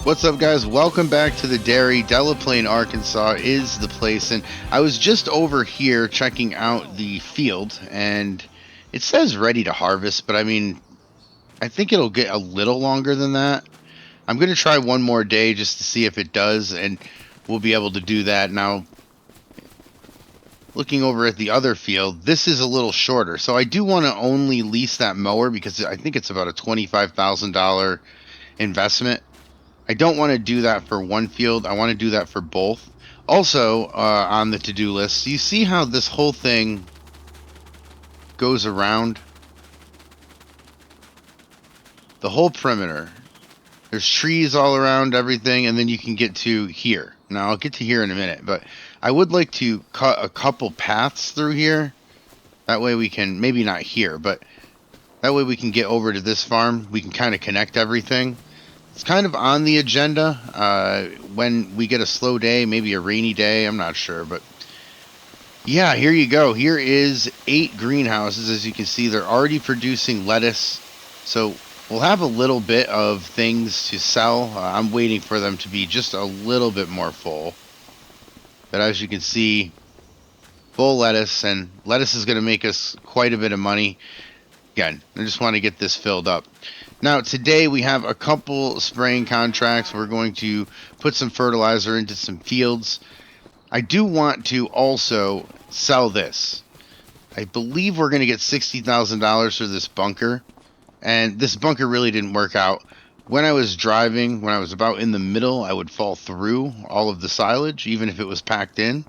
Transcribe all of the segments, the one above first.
What's up, guys? Welcome back to the dairy. Delaplaine, Arkansas is the place, and I was just over here checking out the field, and it says ready to harvest, but I mean, I think it'll get a little longer than that. I'm going to try one more day just to see if it does, and we'll be able to do that. Now, looking over at the other field, this is a little shorter, so I do want to only lease that mower because I think it's about a $25,000 investment. I don't want to do that for one field. I want to do that for both. Also, on the to-do list, you see how this whole thing goes around? The whole perimeter. There's trees all around everything, and then you can get to here. Now, I'll get to here in a minute, but I would like to cut a couple paths through here. That way we can, maybe not here, but that way we can get over to this farm. We can kind of connect everything. It's kind of on the agenda when we get a slow day, maybe a rainy day, I'm not sure, but yeah, here you go. Here is 8 greenhouses. As you can see, they're already producing lettuce, so we'll have a little bit of things to sell. I'm waiting for them to be just a little bit more full, but as you can see, full lettuce, and lettuce is going to make us quite a bit of money. Again, I just want to get this filled up. Now, today we have a couple spraying contracts. We're going to put some fertilizer into some fields. I do want to also sell this. I believe we're going to get $60,000 for this bunker. And this bunker really didn't work out. When I was driving, when I was about in the middle, I would fall through all of the silage, even if it was packed in.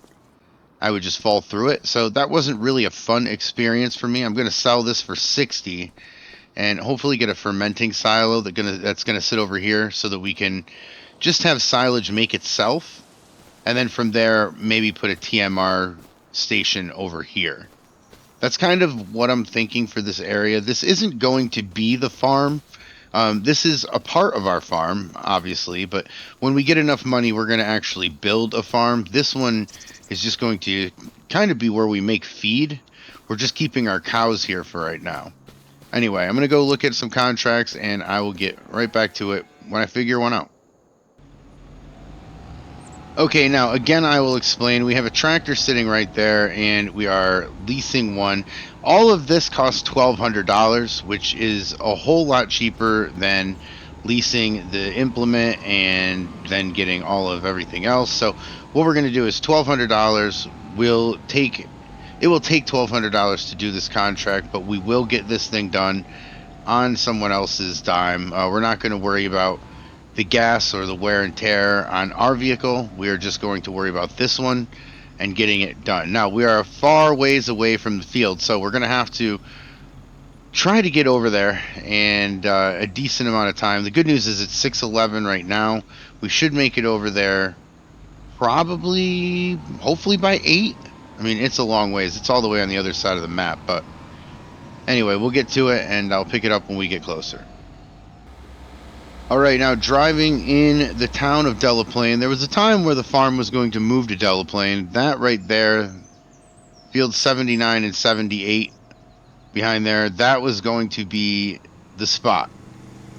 I would just fall through it. So that wasn't really a fun experience for me. I'm going to sell this for 60 and hopefully get a fermenting silo that's gonna sit over here so that we can just have silage make itself, and then from there maybe put a TMR station over here. That's kind of what I'm thinking for this area. This isn't going to be the farm. This is a part of our farm, obviously, but when we get enough money, we're going to actually build a farm. This one is just going to kind of be where we make feed. We're just keeping our cows here for right now. Anyway, I'm going to go look at some contracts, and I will get right back to it when I figure one out. Okay, now, again, I will explain. We have a tractor sitting right there, and we are leasing one. All of this costs $1,200, which is a whole lot cheaper than leasing the implement and then getting all of everything else. So what we're going to do is $1,200. It will take $1,200 to do this contract, but we will get this thing done on someone else's dime. We're not going to worry about the gas or the wear and tear on our vehicle. We are just going to worry about this one and getting it done. Now, we are a far ways away from the field, so we're going to have to try to get over there and a decent amount of time. The good news is it's 6:11 right now. We should make it over there probably, hopefully by 8. I mean, it's a long ways. It's all the way on the other side of the map, but anyway, we'll get to it, and I'll pick it up when we get closer. All right, now driving in the town of Delaplaine, there was a time where the farm was going to move to Delaplaine. That right there, field 79 and 78 behind there, that was going to be the spot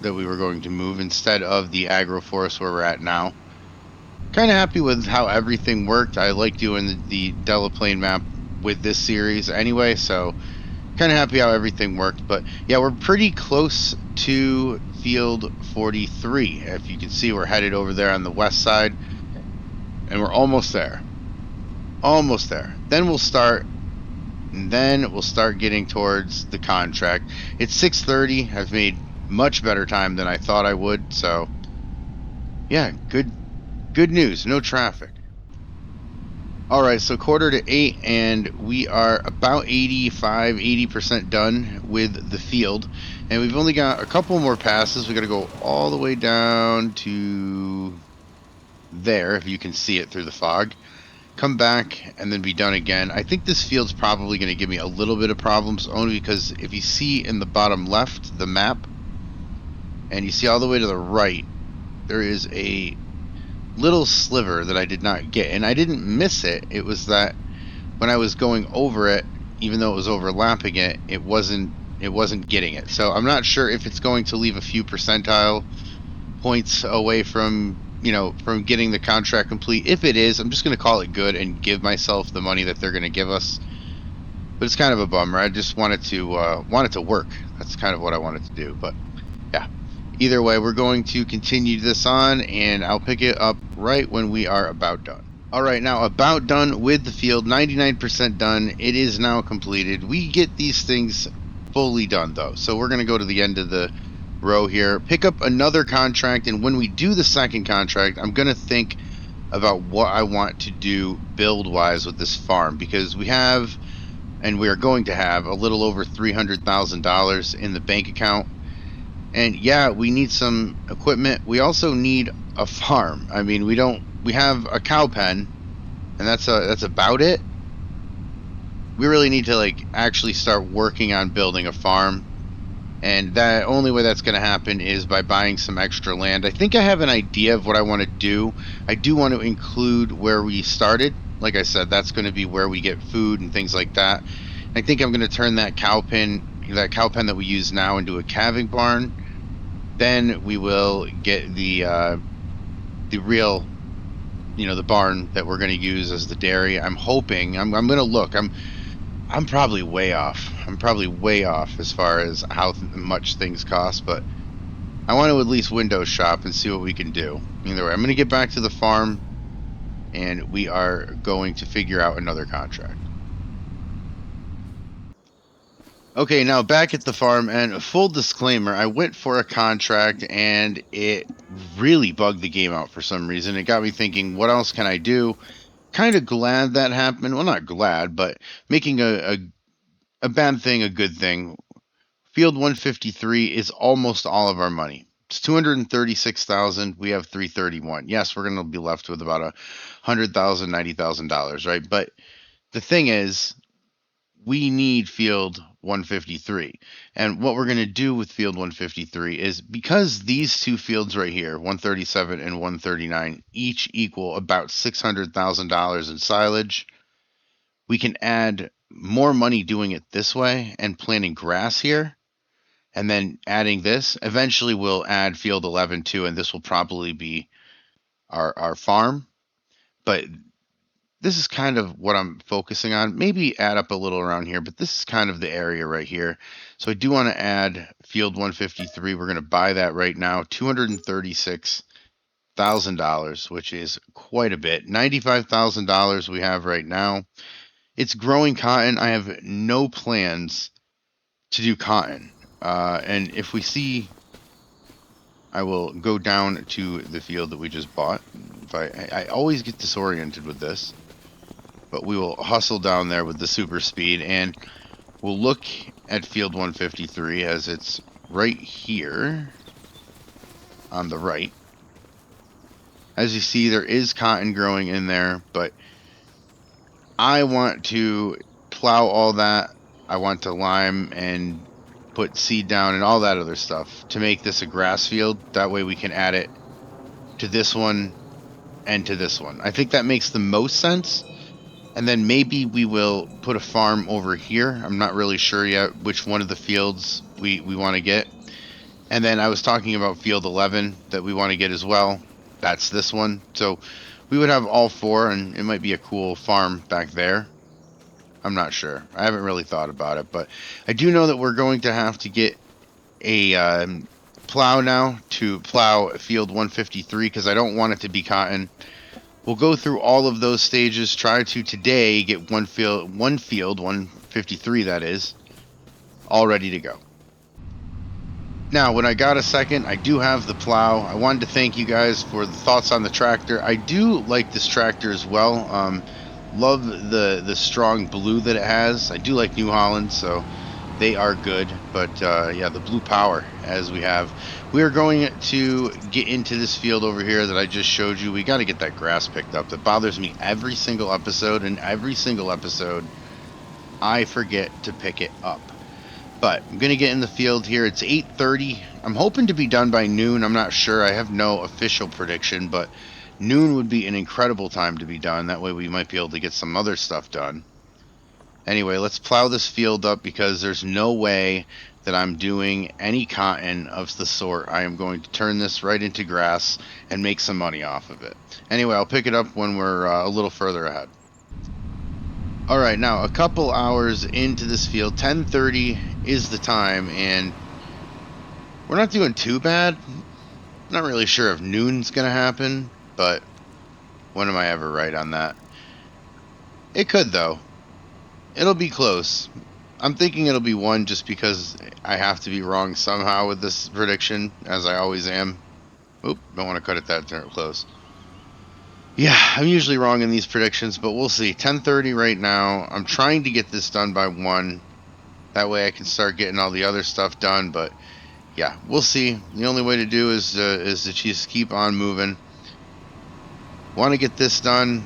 that we were going to move instead of the agroforest where we're at now. Kind of happy with how everything worked. I like doing the Delaplaine map with this series anyway, so kind of happy how everything worked. But yeah, we're pretty close to field 43. If you can see, we're headed over there on the west side, and we're almost there. Almost there. Then we'll start getting towards the contract. It's 6:30. I've made much better time than I thought I would, so yeah, good news, no traffic. Alright, so 7:45, and we are about 80% done with the field, and we've only got a couple more passes. We got to go all the way down to there, if you can see it through the fog, come back, and then be done again. I think this field's probably going to give me a little bit of problems, only because if you see in the bottom left the map, and you see all the way to the right, there is a little sliver that I did not get, and I didn't miss it. It was that when I was going over it, even though it was overlapping it, it wasn't getting it. So I'm not sure if it's going to leave a few percentile points away from from getting the contract complete. If it is, I'm just going to call it good and give myself the money that they're going to give us. But it's kind of a bummer. I just wanted to work. That's kind of what I wanted to do. But yeah, either way, we're going to continue this on, and I'll pick it up right when we are about done. All right, now about done with the field, 99% done. It is now completed. We get these things fully done though. So we're going to go to the end of the row here, pick up another contract, and when we do the second contract, I'm going to think about what I want to do build wise with this farm because we have and we are going to have a little over $300,000 in the bank account. And yeah, we need some equipment. We also need a farm. I mean, we have a cow pen and that's about it. We really need to like actually start working on building a farm. And that only way that's going to happen is by buying some extra land. I think I have an idea of what I want to do. I do want to include where we started. Like I said, that's going to be where we get food and things like that. I think I'm going to turn that cow pen that we use now, into a calving barn. Then we will get the real, the barn that we're going to use as the dairy. I'm hoping. I'm going to look. I'm probably way off. I'm probably way off as far as how much things cost, but I want to at least window shop and see what we can do. Either way, I'm going to get back to the farm and we are going to figure out another contract. Okay, now back at the farm, and full disclaimer, I went for a contract and it really bugged the game out for some reason. It got me thinking, what else can I do? Kind of glad that happened. Well, not glad, but making a bad thing a good thing. Field 153 is almost all of our money. It's 236,000. We have 331. Yes, we're going to be left with about $100,000, $90,000, right? But the thing is, we need field 153. And what we're going to do with field 153 is, because these two fields right here, 137 and 139, each equal about $600,000 in silage, we can add more money doing it this way and planting grass here and then adding this. Eventually we'll add field 11 too, and this will probably be our farm. But this is kind of what I'm focusing on. Maybe add up a little around here, but this is kind of the area right here. So I do want to add field 153. We're going to buy that right now, $236,000, which is quite a bit. $95,000 we have right now. It's growing cotton. I have no plans to do cotton. And if we see, I will go down to the field that we just bought. If I always get disoriented with this, but we will hustle down there with the super speed, and we'll look at field 153 as it's right here on the right. As you see, there is cotton growing in there, but I want to plow all that. I want to lime and put seed down and all that other stuff to make this a grass field. That way we can add it to this one and to this one. I think that makes the most sense. And then maybe we will put a farm over here. I'm not really sure yet which one of the fields we want to get. And then I was talking about field 11 that we want to get as well. That's this one. So we would have all four, and it might be a cool farm back there. I'm not sure. I haven't really thought about it, but I do know that we're going to have to get a plow now to plow field 153 because I don't want it to be cotton. We'll go through all of those stages, try to today get one field 153 that is, all ready to go. Now, when I got a second, I do have the plow. I wanted to thank you guys for the thoughts on the tractor. I do like this tractor as well. Love the strong blue that it has. I do like New Holland, so they are good. But yeah, the blue power as we have. We are going to get into this field over here that I just showed you. We got to get that grass picked up. That bothers me every single episode, and every single episode I forget to pick it up. But I'm going to get in the field here. It's 8:30. I'm hoping to be done by noon. I'm not sure. I have no official prediction, but noon would be an incredible time to be done. That way we might be able to get some other stuff done. Anyway, let's plow this field up because there's no way that I'm doing any cotton of the sort. I am going to turn this right into grass and make some money off of it. Anyway, I'll pick it up when we're a little further ahead. All right, now a couple hours into this field, 10:30 is the time, and we're not doing too bad. Not really sure if noon's gonna happen, but when am I ever right on that? It could though. It'll be close. I'm thinking it'll be one just because I have to be wrong somehow with this prediction, as I always am. Oop, don't want to cut it that close. Yeah, I'm usually wrong in these predictions, but we'll see. 10:30 right now. I'm trying to get this done by 1. That way I can start getting all the other stuff done, but yeah, we'll see. The only way to do is to just keep on moving. Want to get this done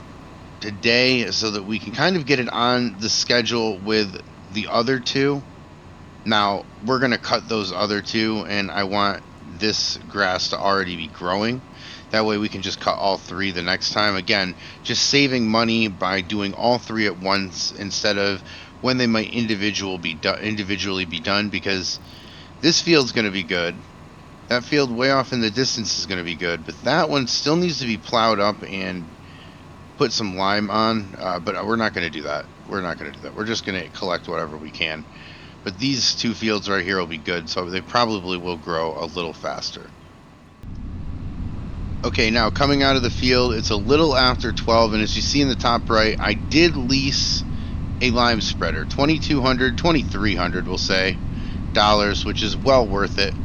today so that we can kind of get it on the schedule with the other two. Now, we're going to cut those other two, and I want this grass to already be growing. That way we can just cut all 3 the next time. Again, just saving money by doing all 3 at once instead of when they might individually be done, because this field's going to be good. That field way off in the distance is going to be good, but that one still needs to be plowed up and put some lime on, but we're not going to do that. We're not going to do that. We're just going to collect whatever we can. But these 2 fields right here will be good, so they probably will grow a little faster. Okay, now coming out of the field, it's a little after 12, and as you see in the top right, I did lease a lime spreader, $2,200, $2,300, we'll say, dollars, which is well worth it.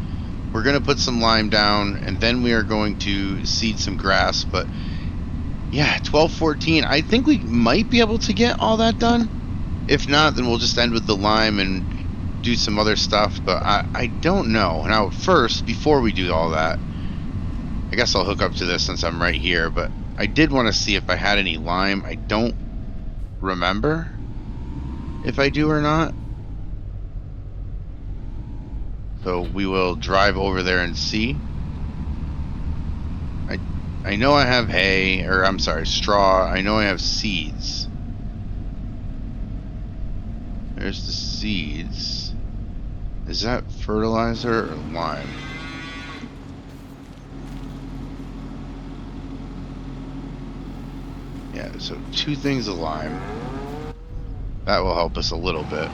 We're going to put some lime down, and then we are going to seed some grass, but yeah, 12-14. I think we might be able to get all that done. If not, then we'll just end with the lime and do some other stuff, but I don't know. Now, first, before we do all that, I guess I'll hook up to this since I'm right here, but I did want to see if I had any lime. I don't remember if I do or not. So we will drive over there and see. I know I have hay, or I'm sorry, straw. I know I have seeds. There's the seeds. Is that fertilizer or lime? Yeah, so 2 things of lime. That will help us a little bit.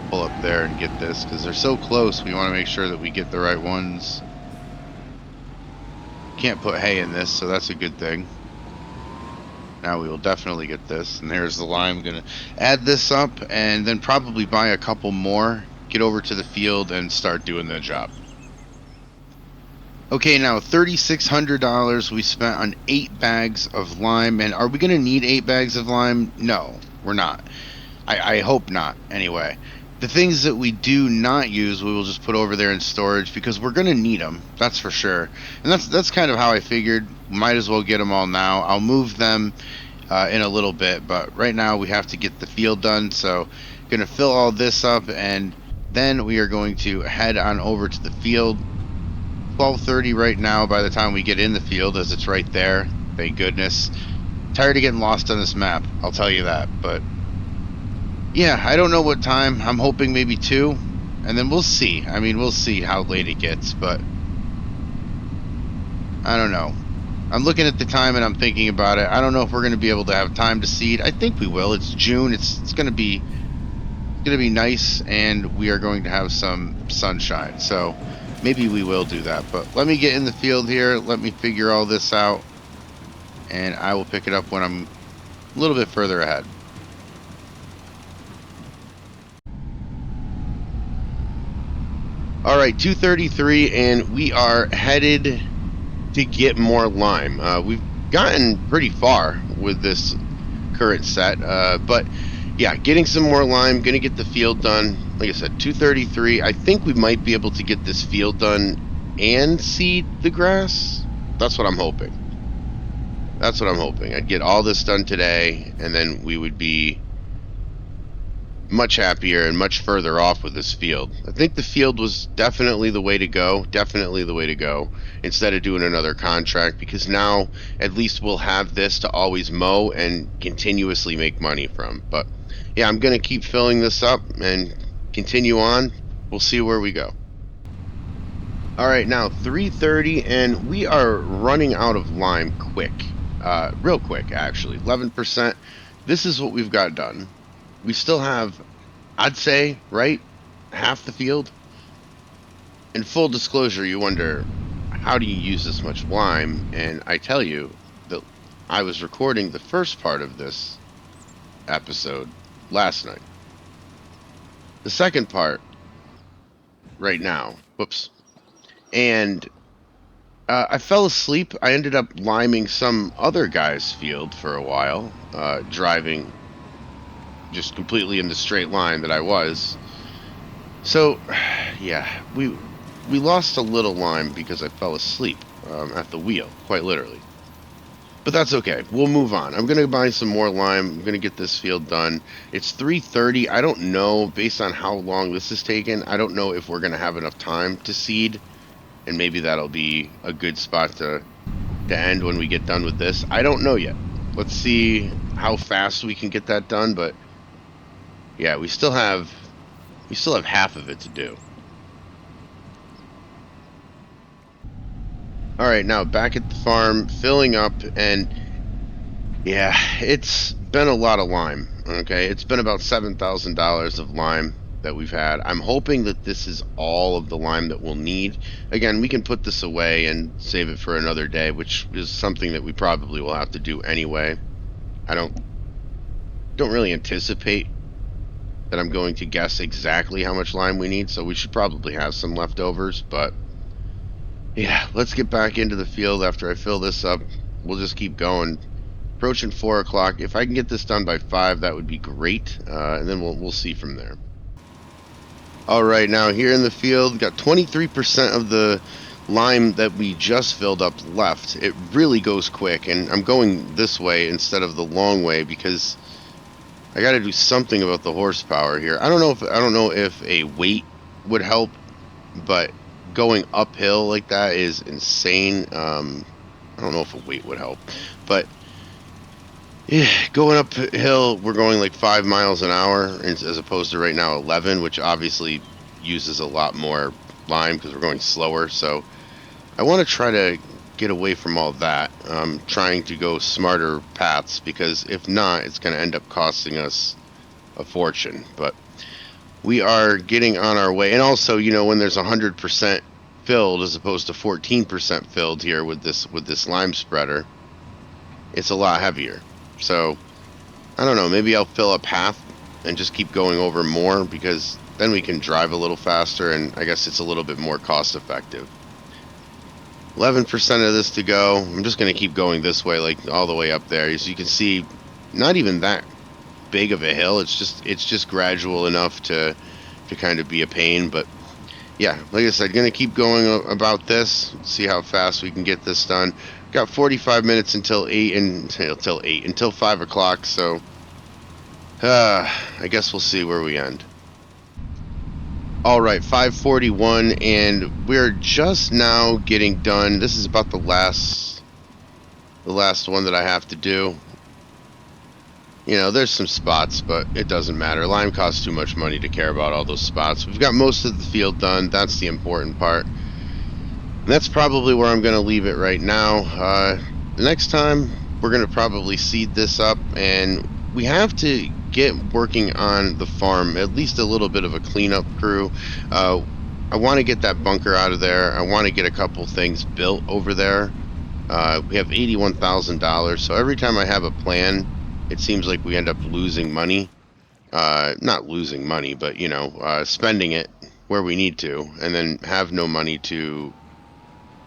Pull up there and get this, because they're so close, we want to make sure that we get the right ones. Can't put hay in this, so that's a good thing. Now we will definitely get this, and there's the lime. I'm gonna add this up and then probably buy a couple more, get over to the field and start doing the job. Okay, now $3,600 we spent on 8 bags of lime, and are we gonna need 8 bags of lime? No, we're not. I hope not, anyway. The things that we do not use, we will just put over there in storage because we're going to need them, that's for sure. And that's kind of how I figured. Might as well get them all now. I'll move them in a little bit, but right now we have to get the field done. So going to fill all this up, and then we are going to head on over to the field. 12:30 right now by the time we get in the field, as it's right there. Thank goodness. Tired of getting lost on this map, I'll tell you that, but yeah, I don't know what time. I'm hoping maybe 2, and then we'll see. I mean, we'll see how late it gets, but I don't know. I'm looking at the time and I'm thinking about it. I don't know if we're going to be able to have time to seed. I think we will. It's June. It's going to be nice, and we are going to have some sunshine. So maybe we will do that. But let me get in the field here. Let me figure all this out, and I will pick it up when I'm a little bit further ahead. All right, 2:33, and we are headed to get more lime. We've gotten pretty far with this current set, but yeah, getting some more lime, gonna get the field done. Like I said, 2:33. I think we might be able to get this field done and seed the grass. That's what I'm hoping. That's what I'm hoping. I'd get all this done today, and then we would be much happier and much further off with this field. I think the field was definitely the way to go. Definitely the way to go, instead of doing another contract, because now at least we'll have this to always mow and continuously make money from. But yeah, I'm going to keep filling this up and continue on. We'll see where we go. All right, now 3:30, and we are running out of lime quick. Real quick, actually. 11%. This is what we've got done. We still have, I'd say, right, half the field. In full disclosure, you wonder, how do you use this much lime? And I tell you that I was recording the first part of this episode last night. The second part right now. Whoops. And I fell asleep. I ended up liming some other guy's field for a while, driving just completely in the straight line that I was. So, yeah, we lost a little lime because I fell asleep at the wheel, quite literally. But that's okay. We'll move on. I'm gonna buy some more lime. I'm gonna get this field done. It's 3:30. I don't know, based on how long this has taken, I don't know if we're gonna have enough time to seed, and maybe that'll be a good spot to end when we get done with this. I don't know yet. Let's see how fast we can get that done, but yeah, we still have half of it to do. All right, now back at the farm, filling up, and yeah, it's been a lot of lime. Okay, it's been about $7,000 of lime that we've had. I'm hoping that this is all of the lime that we'll need. Again, we can put this away and save it for another day, which is something that we probably will have to do anyway. I don't really anticipate that I'm going to guess exactly how much lime we need, so we should probably have some leftovers, but yeah, let's get back into the field after I fill this up. We'll just keep going. Approaching 4 o'clock. If I can get this done by 5, that would be great, and then we'll see from there. All right, now here in the field, got 23% of the lime that we just filled up left. It really goes quick, and I'm going this way instead of the long way because I got to do something about the horsepower here. I don't know if a weight would help, but going uphill like that is insane. I don't know if a weight would help, but yeah, going uphill, we're going like 5 miles an hour as opposed to right now 11, which obviously uses a lot more lime because we're going slower. So I want to try to get away from all that. Trying to go smarter paths because if not, it's going to end up costing us a fortune. But we are getting on our way. And also, when there's 100% filled as opposed to 14% filled here with this lime spreader, it's a lot heavier. So I don't know, maybe I'll fill up half and just keep going over more because then we can drive a little faster and I guess it's a little bit more cost effective. 11% of this to go. I'm just going to keep going this way, like all the way up there. As you can see, not even that big of a hill. It's just gradual enough to kind of be a pain, but yeah, like I said, gonna keep going about this, see how fast we can get this done. Got 45 minutes until 5 o'clock, so I guess we'll see where we end. All right, 5:41, and we're just now getting done. This is about the last one that I have to do. There's some spots, but it doesn't matter. Lime costs too much money to care about all those spots. We've got most of the field done. That's the important part. And that's probably where I'm going to leave it right now. The next time, we're going to probably seed this up, and we have to get working on the farm, at least a little bit of a cleanup crew. I want to get that bunker out of there. I want to get a couple things built over there. We have $81,000, so every time I have a plan, it seems like we end up losing money. Not losing money, but, spending it where we need to, and then have no money to,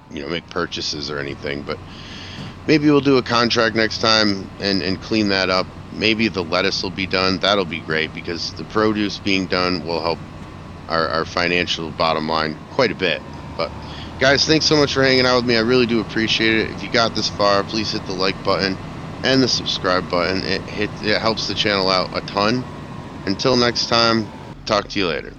make purchases or anything. But maybe we'll do a contract next time and clean that up. Maybe the lettuce will be done. That'll be great because the produce being done will help our financial bottom line quite a bit. But guys, thanks so much for hanging out with me. I really do appreciate it. If you got this far, please hit the like button and the subscribe button. It helps the channel out a ton. Until next time, talk to you later.